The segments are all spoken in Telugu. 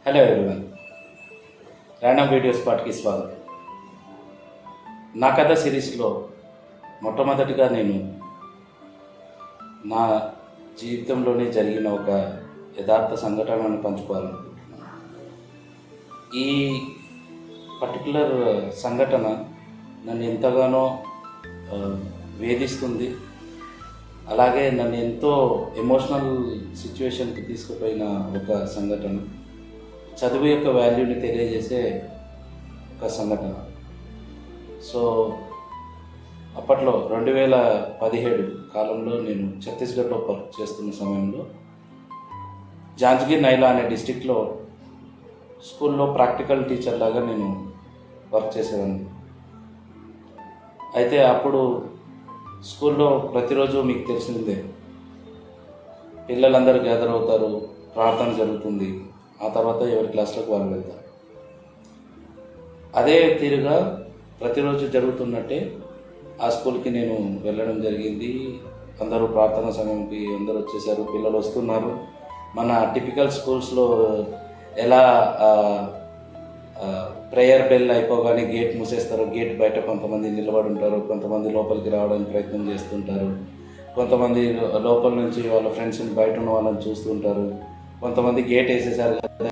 హలో ఎవ్రీవన్, ర్యాండమ్ వీడియో స్పాట్కి స్వాగతం. నా కథ సిరీస్లో మొట్టమొదటిగా నేను నా జీవితంలోనే జరిగిన ఒక యథార్థ సంఘటనను పంచుకోవాలనుకుంటున్నాను. ఈ పర్టికులర్ సంఘటన నన్ను ఎంతగానో వేధిస్తుంది, అలాగే నన్ను ఎంతో ఎమోషనల్ సిచ్యువేషన్కి తీసుకుపోయిన ఒక సంఘటన, చదువు యొక్క వాల్యూని తెలియజేసే ఒక సంఘటన. సో అప్పట్లో 2017 కాలంలో నేను ఛత్తీస్గఢ్లో వర్క్ చేస్తున్న సమయంలో జాంజ్గిర్ నైలా అనే డిస్టిక్లో స్కూల్లో ప్రాక్టికల్ టీచర్ లాగా నేను వర్క్ చేసేవాడిని. అయితే అప్పుడు స్కూల్లో ప్రతిరోజు మీకు తెలిసిందే, పిల్లలందరూ గ్యాదర్ అవుతారు, ప్రార్థన జరుగుతుంది, ఆ తర్వాత ఎవరి క్లాస్లోకి వాళ్ళు వెళ్తారు. అదే తీరుగా ప్రతిరోజు జరుగుతున్నట్టే ఆ స్కూల్కి నేను వెళ్ళడం జరిగింది. అందరూ ప్రార్థన సమయంకి అందరూ వచ్చేసారు, పిల్లలు వస్తున్నారు. మన టిపికల్ స్కూల్స్లో ఎలా ప్రేయర్ బెల్ అయిపోగానే గేట్ మూసేస్తారు, గేట్ బయట కొంతమంది నిలబడి ఉంటారు, కొంతమంది లోపలికి రావడానికి ప్రయత్నం చేస్తుంటారు, కొంతమంది లోపల నుంచి వాళ్ళ ఫ్రెండ్స్ని బయట ఉన్న వాళ్ళని చూస్తుంటారు, కొంతమంది గేట్ వేసేసారు కదా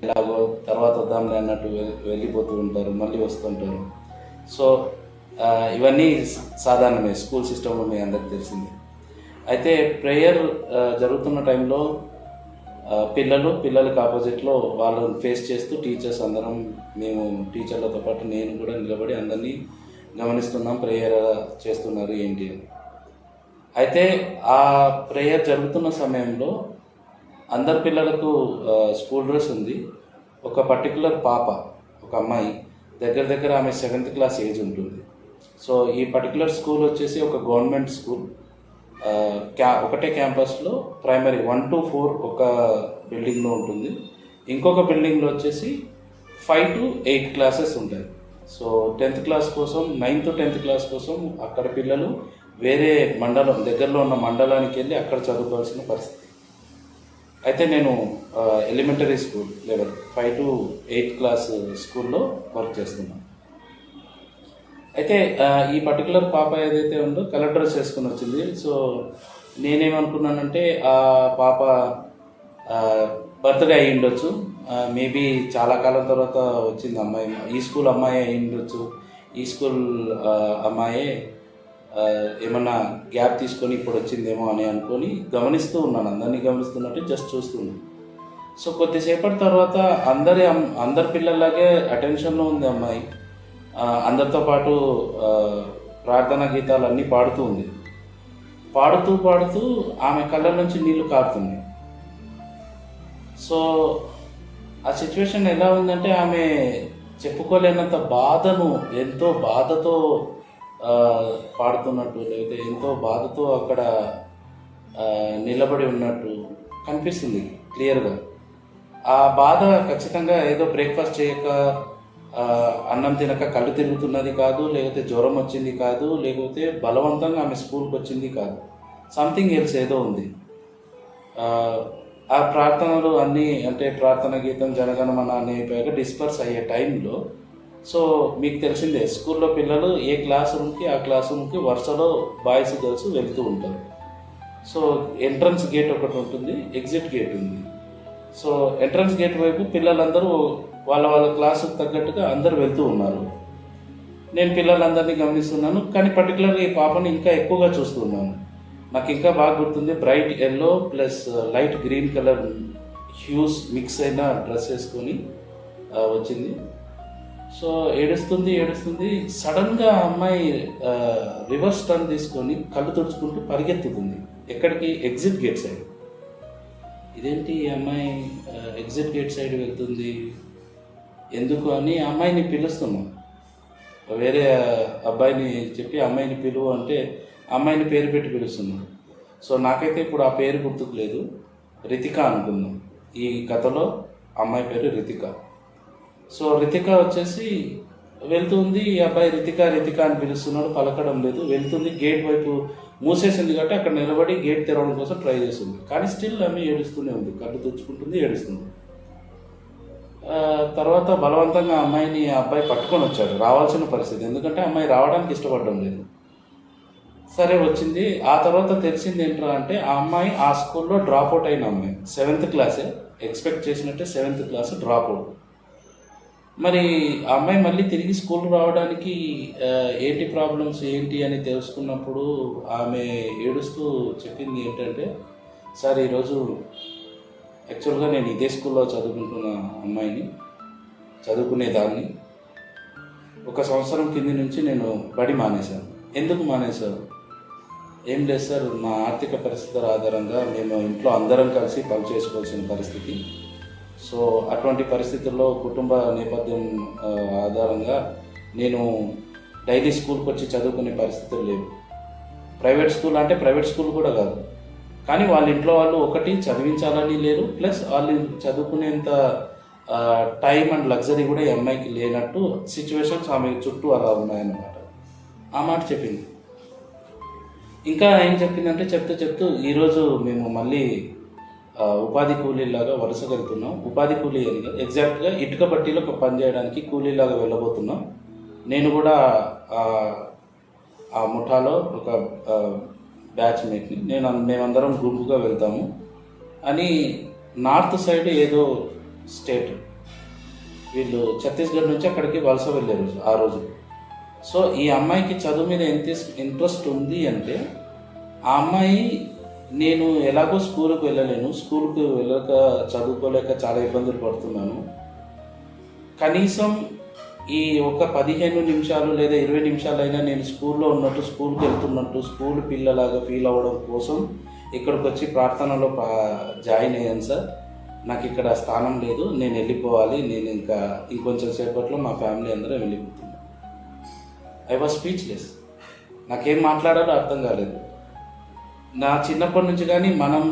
ఎలాగో తర్వాత వద్దాంలే అన్నట్టు వెళ్ళిపోతూ ఉంటారు, మళ్ళీ వస్తుంటారు. సో ఇవన్నీ సాధారణమే, స్కూల్ సిస్టంలో మీ అందరికి తెలిసిందే. అయితే ప్రేయర్ జరుగుతున్న టైంలో పిల్లలకి ఆపోజిట్లో వాళ్ళని ఫేస్ చేస్తూ టీచర్స్ అందరం, మేము టీచర్లతో పాటు నేను కూడా నిలబడి అందరినీ గమనిస్తున్నాం, ప్రేయర్ చేస్తున్నారు ఏంటి అని. అయితే ఆ ప్రేయర్ జరుగుతున్న సమయంలో అందరి పిల్లలకు స్కూల్ డ్రెస్ ఉంది. ఒక పర్టికులర్ పాప, ఒక అమ్మాయి దగ్గర ఆమె 7th క్లాస్ ఏజ్ ఉంటుంది. సో ఈ పర్టికులర్ స్కూల్ వచ్చేసి ఒక గవర్నమెంట్ స్కూల్, ఒకటే క్యాంపస్లో ప్రైమరీ 1 to 4 ఒక బిల్డింగ్లో ఉంటుంది. ఇంకొక బిల్డింగ్లో వచ్చేసి 5 to 8 క్లాసెస్ ఉంటాయి. సో 10th క్లాస్ కోసం, 9th to 10th క్లాస్ కోసం అక్కడ పిల్లలు వేరే మండలం, దగ్గరలో ఉన్న మండలానికి వెళ్ళి అక్కడ చదువుకోవాల్సిన పరిస్థితి. అయితే నేను elementary school level 5 to 8 class స్కూల్లో వర్క్ చేస్తున్నాను. అయితే ఈ పర్టికులర్ పాప ఏదైతే ఉందో కలర్ డ్రెస్ వేసుకుని వచ్చింది. సో నేనేమనుకున్నానంటే ఆ పాప బర్త్డే అయ్యి ఉండొచ్చు, మేబీ చాలా కాలం తర్వాత వచ్చింది అమ్మాయి, ఈ స్కూల్ అమ్మాయి అయ్యి ఉండొచ్చు, ఈ స్కూల్ అమ్మాయే ఏమన్నా గ్యాప్ తీసుకొని ఇప్పుడు వచ్చిందేమో అని అనుకొని గమనిస్తూ ఉన్నాను, అందరినీ గమనిస్తున్నట్టు జస్ట్ చూస్తున్నాను. సో కొద్దిసేపటి తర్వాత అందరి పిల్లల్లాగే అటెన్షన్లో ఉంది అమ్మాయి, అందరితో పాటు ప్రార్థనా గీతాలు అన్నీ పాడుతూ ఉంది. పాడుతూ ఆమె కళ్ళ నుంచి నీళ్లు కారుతున్నాయి. సో ఆ సిచ్యువేషన్ ఎలా ఉందంటే, ఆమె చెప్పుకోలేనంత బాధను, ఎంతో బాధతో పాడుతున్నట్టు, లేకపోతే ఎంతో బాధతో అక్కడ నిలబడి ఉన్నట్టు కనిపిస్తుంది క్లియర్గా. ఆ బాధ ఖచ్చితంగా ఏదో బ్రేక్ఫాస్ట్ చేయక, అన్నం తినక కళ్ళు తిరుగుతున్నది కాదు, లేకపోతే జ్వరం వచ్చింది కాదు, లేకపోతే బలవంతంగా ఆమె స్కూల్కి వచ్చింది కాదు, సంథింగ్ ఎల్స్ ఏదో ఉంది. ఆ ప్రార్థనలు అన్నీ, అంటే ప్రార్థన గీతం, జనగణమన అనేక డిస్పర్స్ అయ్యే టైంలో, సో మీకు తెలిసిందే స్కూల్లో పిల్లలు ఏ క్లాస్ రూమ్కి ఆ క్లాస్ రూమ్కి వరుసలో బాయ్స్ గర్ల్స్ వెళ్తూ ఉంటారు. సో ఎంట్రన్స్ గేట్ ఒకటి ఉంటుంది, ఎగ్జిట్ గేట్ ఉంది. సో ఎంట్రన్స్ గేట్ వైపు పిల్లలందరూ వాళ్ళ క్లాసుకు తగ్గట్టుగా అందరూ వెళ్తూ ఉన్నారు. నేను పిల్లలందరినీ గమనిస్తున్నాను, కానీ పర్టికులర్గా ఈ పాపని ఇంకా ఎక్కువగా చూస్తున్నాను. నాకు ఇంకా బాగా గుర్తుంది, bright yellow plus light green colour hues mix అయిన డ్రెస్ వేసుకొని వచ్చింది. సో ఏడుస్తుంది. సడన్గా అమ్మాయి రివర్స్ టర్న్ తీసుకొని కళ్ళు తుడుచుకుంటూ పరిగెత్తుతుంది. ఎక్కడికి? Exit gate side. ఇదేంటి ఈ అమ్మాయి ఎగ్జిట్ గేట్ సైడ్ వెళ్తుంది ఎందుకు అని అమ్మాయిని పిలుస్తున్నాం. వేరే అబ్బాయిని చెప్పి అమ్మాయిని పిలువు అంటే అమ్మాయిని పేరు పెట్టి పిలుస్తున్నాం. సో నాకైతే ఇప్పుడు ఆ పేరు గుర్తుకు లేదు, రితిక అనుకుందాం. ఈ కథలో అమ్మాయి పేరు రితిక. సో రితిక వచ్చేసి వెళ్తుంది, ఈ అబ్బాయి రితిక అని పిలుస్తున్నాడు, పలకడం లేదు. వెళ్తుంది, గేట్ వైపు మూసేసింది కాబట్టి అక్కడ నిలబడి గేట్ తెరవడం కోసం ట్రై చేస్తుంది. కానీ స్టిల్ ఆమె ఏడుస్తూనే ఉంది, కళ్ళు తుడుచుకుంటుంది, ఏడుస్తుంది. తర్వాత బలవంతంగా అమ్మాయిని ఆ అబ్బాయి పట్టుకొని వచ్చాడు, రావాల్సిన పరిస్థితి, ఎందుకంటే అమ్మాయి రావడానికి ఇష్టపడడం లేదు. సరే వచ్చింది. ఆ తర్వాత తెలిసింది ఏంట్రా అంటే ఆ అమ్మాయి ఆ స్కూల్లో డ్రాప్ అవుట్ అయిన అమ్మాయి, 7th క్లాసే, ఎక్స్పెక్ట్ చేసినట్టే 7th క్లాస్ డ్రాప్ అవుట్. మరి ఆ అమ్మాయి మళ్ళీ తిరిగి స్కూల్ రావడానికి ఏంటి ప్రాబ్లమ్స్ ఏంటి అని తెలుసుకున్నప్పుడు ఆమె ఏడుస్తూ చెప్పింది ఏంటంటే, సార్ ఈరోజు యాక్చువల్గా నేను ఇదే స్కూల్లో చదువుకుంటున్న అమ్మాయిని, చదువుకునేదాన్ని. 1 సంవత్సరం కింది నుంచి నేను బడి మానేశాను. ఎందుకు మానేశాను? ఏం లేదు సార్, మా ఆర్థిక పరిస్థితుల ఆధారంగా మేము ఇంట్లో అందరం కలిసి పని చేసుకోవాల్సిన పరిస్థితి. సో అటువంటి పరిస్థితుల్లో కుటుంబ నేపథ్యం ఆధారంగా నేను డైలీ స్కూల్కి వచ్చి చదువుకునే పరిస్థితులు లేవు. ప్రైవేట్ స్కూల్ అంటే ప్రైవేట్ స్కూల్ కూడా కాదు, కానీ వాళ్ళ ఇంట్లో వాళ్ళు ఒకటి చదివించాలని లేరు, ప్లస్ వాళ్ళు చదువుకునేంత టైం అండ్ లగ్జరీ కూడా ఈ అమ్మాయికి లేనట్టు సిచ్యువేషన్స్ ఆమె చుట్టూ అలా ఉన్నాయన్నమాట. ఆ మాట చెప్పింది. ఇంకా ఏం చెప్పిందంటే చెప్తూ ఈరోజు మేము మళ్ళీ ఉపాధి కూలీలాగా వరుసగా వెళ్తున్నాం. ఉపాధి కూలీ అని ఎగ్జాక్ట్గా ఇటుక బట్టీలో ఒక పని చేయడానికి కూలీలాగా వెళ్ళబోతున్నాం. నేను కూడా ఆ ముఠాలో ఒక బ్యాచ్మేట్ని, మేమందరం గుంపుగా వెళ్తాము అని. నార్త్ సైడ్ ఏదో స్టేట్, వీళ్ళు ఛత్తీస్గఢ్ నుంచి అక్కడికి వలస వెళ్ళారు ఆ రోజు. సో ఈ అమ్మాయికి చదువు మీద ఎంత ఇంట్రెస్ట్ ఉంది అంటే, ఆ అమ్మాయి నేను ఎలాగో స్కూల్కి వెళ్ళలేను, స్కూల్కి వెళ్ళక చదువుకోలేక చాలా ఇబ్బందులు పడుతున్నాను, కనీసం ఈ ఒక 15 నిమిషాలు లేదా 20 నిమిషాలైనా నేను స్కూల్లో ఉన్నట్టు, స్కూల్కి వెళ్తున్నట్టు, స్కూల్ పిల్లలాగా ఫీల్ అవ్వడం కోసం ఇక్కడికి వచ్చి ప్రార్థనలో జాయిన్ అయ్యాను సార్. నాకు ఇక్కడ స్థానం లేదు, నేను వెళ్ళిపోవాలి, నేను ఇంకొంచెం సేపట్లో మా ఫ్యామిలీ అందరం వెళ్ళిపోతున్నాను. I was speechless. నాకేం మాట్లాడాలో అర్థం కాలేదు. నా చిన్నప్పటి నుంచి కానీ మనం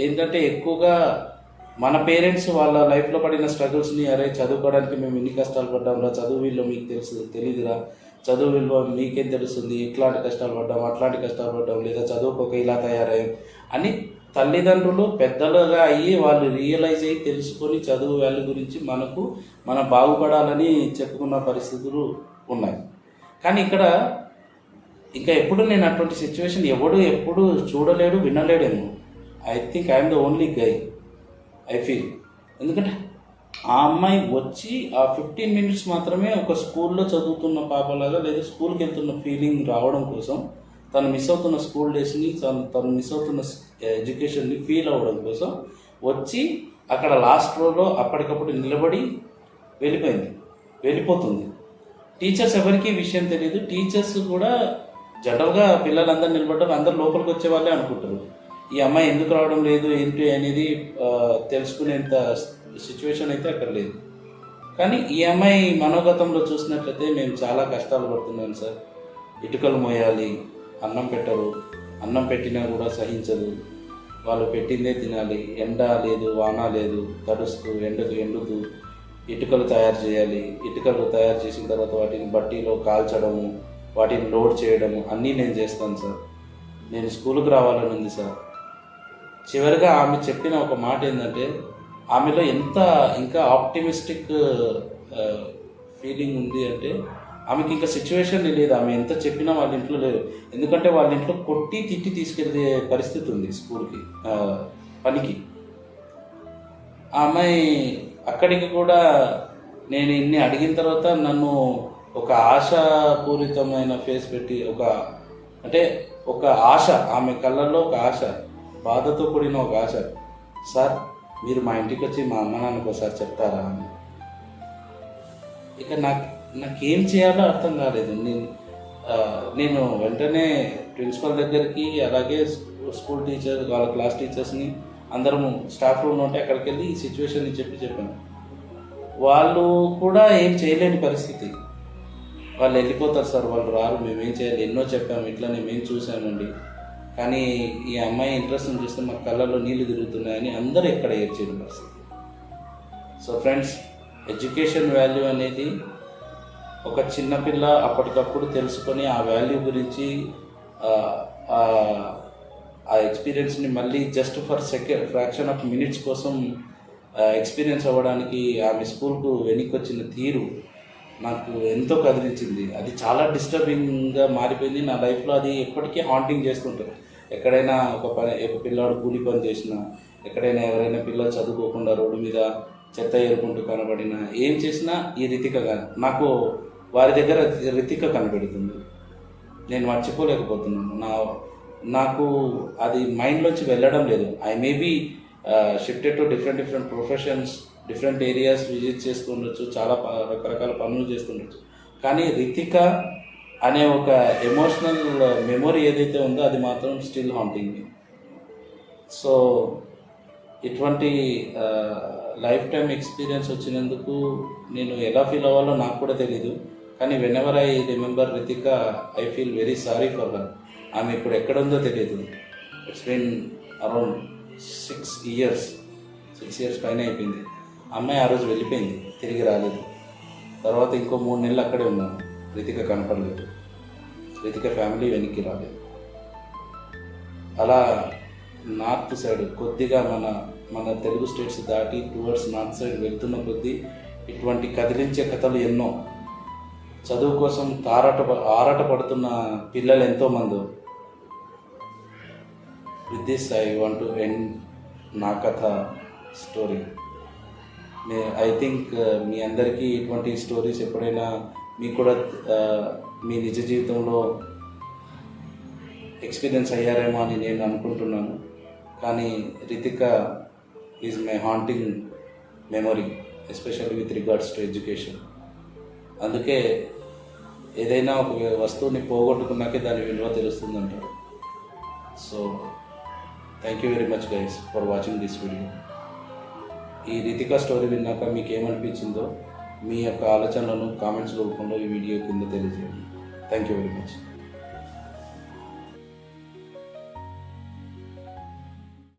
ఏంటంటే ఎక్కువగా మన పేరెంట్స్ వాళ్ళ లైఫ్లో పడిన స్ట్రగుల్స్ని, అరే చదువుకోవడానికి మేము ఇన్ని కష్టాలు పడ్డాంరా, చదువు విలువ మీకు తెలీదురా, చదువు విలువ మీకేం తెలుస్తుంది, ఇట్లాంటి కష్టాలు పడ్డాం, అట్లాంటి కష్టాలు పడ్డాం, లేదా చదువుకోక ఇలా తయారయ్యాం అని తల్లిదండ్రులు పెద్దలుగా అయ్యి వాళ్ళు రియలైజ్ అయ్యి తెలుసుకొని చదువు వాల్యూ గురించి మనం బాగుపడాలని చెప్పుకున్న పరిస్థితులు ఉన్నాయి. కానీ ఇక్కడ ఇంకా ఎప్పుడు నేను అటువంటి సిచ్యువేషన్ ఎప్పుడు చూడలేడు, వినలేడేమో. I think I'm the only guy, I feel. ఎందుకంటే ఆ అమ్మాయి వచ్చి ఆ 15 మినిట్స్ మాత్రమే ఒక స్కూల్లో చదువుతున్న పాపలాగా, లేదా స్కూల్కి వెళ్తున్న ఫీలింగ్ రావడం కోసం, తను మిస్ అవుతున్న స్కూల్ డేస్ని, తను మిస్ అవుతున్న ఎడ్యుకేషన్ని ఫీల్ అవ్వడం కోసం వచ్చి అక్కడ లాస్ట్ రోలో అప్పటికప్పుడు నిలబడి వెళ్ళిపోతుంది. టీచర్స్ ఎవరికి విషయం తెలియదు. టీచర్స్ కూడా జనరల్గా పిల్లలందరూ నిలబడ్డారు, అందరు లోపలికి వచ్చే వాళ్ళే అనుకుంటారు. ఈ అమ్మాయి ఎందుకు రావడం లేదు ఏంటి అనేది తెలుసుకునేంత సిచ్యువేషన్ అయితే అక్కడ లేదు. కానీ ఈ అమ్మాయి మనోగతంలో చూసినట్లయితే, మేము చాలా కష్టాలు పడుతున్నాం సార్, ఇటుకలు మోయాలి, అన్నం పెట్టరు, అన్నం పెట్టినా కూడా సహించదు, వాళ్ళు పెట్టిందే తినాలి, ఎండ లేదు వాన లేదు, తడుస్తూ ఎండుతూ ఇటుకలు తయారు చేయాలి. ఇటుకలు తయారు చేసిన తర్వాత వాటిని బట్టీలో కాల్చడము, వాటిని లోడ్ చేయడము అన్నీ నేను చేస్తాను సార్. నేను స్కూల్కి రావాలని ఉంది సార్. చివరిగా ఆమె చెప్పిన ఒక మాట ఏంటంటే, ఆమెలో ఎంత ఇంకా ఆప్టిమిస్టిక్ ఫీలింగ్ ఉంది అంటే, ఆమెకి ఇంకా సిచ్యువేషన్ లేదు. ఆమె ఎంత చెప్పినా వాళ్ళ ఇంట్లో లేదు. ఎందుకంటే వాళ్ళ ఇంట్లో కొట్టి తిట్టి తీసుకెళ్ళే పరిస్థితి ఉంది స్కూల్కి, పనికి. ఆ అమ్మాయి అక్కడికి కూడా నేను ఇన్ని అడిగిన తర్వాత నన్ను ఒక ఆశాపూరితమైన ఫేస్ పెట్టి, ఒక ఆశ, ఆమె కళ్ళల్లో ఒక ఆశ, బాధతో కూడిన ఒక ఆశ, సార్ మీరు మా ఇంటికి వచ్చి మా అమ్మ నాన్నకు ఒకసారి చెప్తారా అని. ఇక నాకేం చేయాలో అర్థం కాలేదు. నేను వెంటనే ప్రిన్సిపల్ దగ్గరికి, అలాగే స్కూల్ టీచర్, వాళ్ళ క్లాస్ టీచర్స్ని, అందరము స్టాఫ్ రూమ్లో ఉంటే అక్కడికి వెళ్ళి ఈ సిచ్యువేషన్ని చెప్పాను. వాళ్ళు కూడా ఏం చేయలేని పరిస్థితి. వాళ్ళు వెళ్ళిపోతారు సార్, వాళ్ళు రారు, మేమేం చేయాలి, ఎన్నో చెప్పాము, ఇట్లానే మేము చూసామండి, కానీ ఈ అమ్మాయి ఇంట్రెస్ట్ని చూస్తే మా కళ్ళల్లో నీళ్లు తిరుగుతున్నాయని అందరూ ఎక్కడ ఏడ్చేది పరిస్థితి. సో ఫ్రెండ్స్, ఎడ్యుకేషన్ వాల్యూ అనేది ఒక చిన్నపిల్ల అప్పటికప్పుడు తెలుసుకొని ఆ వాల్యూ గురించి ఆ ఎక్స్పీరియన్స్ని మళ్ళీ just for fraction of minutes కోసం ఎక్స్పీరియన్స్ అవ్వడానికి ఆమె స్కూల్కు వెనక్కి వచ్చిన తీరు నాకు ఎంతో కదిలించింది. అది చాలా డిస్టర్బింగ్గా మారిపోయింది నా లైఫ్లో. అది ఎప్పటికీ హాంటింగ్ చేస్తుంటుంది. ఎక్కడైనా ఒక పిల్లాడు కూలి పని చేసినా, ఎక్కడైనా ఎవరైనా పిల్లలు చదువుకోకుండా రోడ్డు మీద చెత్త ఏరుకుంటూ కనబడినా, ఏం చేసినా ఈ రితిక నాకు వారి దగ్గర రితిక కనబడుతుంది. నేను మర్చిపోలేకపోతున్నాను. నాకు అది మైండ్లోంచి వెళ్ళడం లేదు. I may be shifted to different professions, different areas visit చేస్తుండొచ్చు, చాలా రకరకాల పనులు చేస్తుండొచ్చు, కానీ రితిక అనే ఒక ఎమోషనల్ మెమొరీ ఏదైతే ఉందో అది మాత్రం స్టిల్ హాంటింగ్ మీ. సో ఇటువంటి లైఫ్ టైం ఎక్స్పీరియన్స్ వచ్చినందుకు నేను ఎలా ఫీల్ అవ్వాలో నాకు కూడా తెలీదు. కానీ when ever I remember Ritika, I feel very sorry for her. ఆమె ఇప్పుడు ఎక్కడుందో తెలియదు. ఇట్స్ బీన్ అరౌండ్ 6 years పైన అయిపోయింది. అమ్మాయి ఆ రోజు వెళ్ళిపోయింది, తిరిగి రాలేదు. తర్వాత ఇంకో 3 నెలలు అక్కడే ఉన్నాను, రితిక కనపడలేదు, రితిక ఫ్యామిలీ వెనక్కి రాలేదు. అలా నార్త్ సైడ్ కొద్దిగా మన తెలుగు స్టేట్స్ దాటి టువర్డ్స్ నార్త్ సైడ్ వెళ్తున్న కొద్దీ ఇటువంటి కదిలించే కథలు ఎన్నో. చదువు కోసం ఆరాట పడుతున్న పిల్లలు ఎంతోమంది. With this I want to end నా కథ స్టోరీ. ఐ థింక్ మీ అందరికీ ఇటువంటి స్టోరీస్ ఎప్పుడైనా మీకు కూడా మీ నిజ జీవితంలో ఎక్స్పీరియన్స్ అయ్యారేమో అని నేను అనుకుంటున్నాను. కానీ Ritika is my haunting memory, especially with regards to education. అందుకే ఏదైనా ఒక వస్తువుని పోగొట్టుకున్నాకే దాని విలువ తెలుస్తుందంటారు. So thank you very much guys for watching this video. ఈ రితిక స్టోరీ విన్నాక మీకు ఏమనిపించిందో మీ యొక్క ఆలోచనలను కామెంట్స్ రూపంలో ఈ వీడియో కింద తెలియజేయండి. Thank you very much.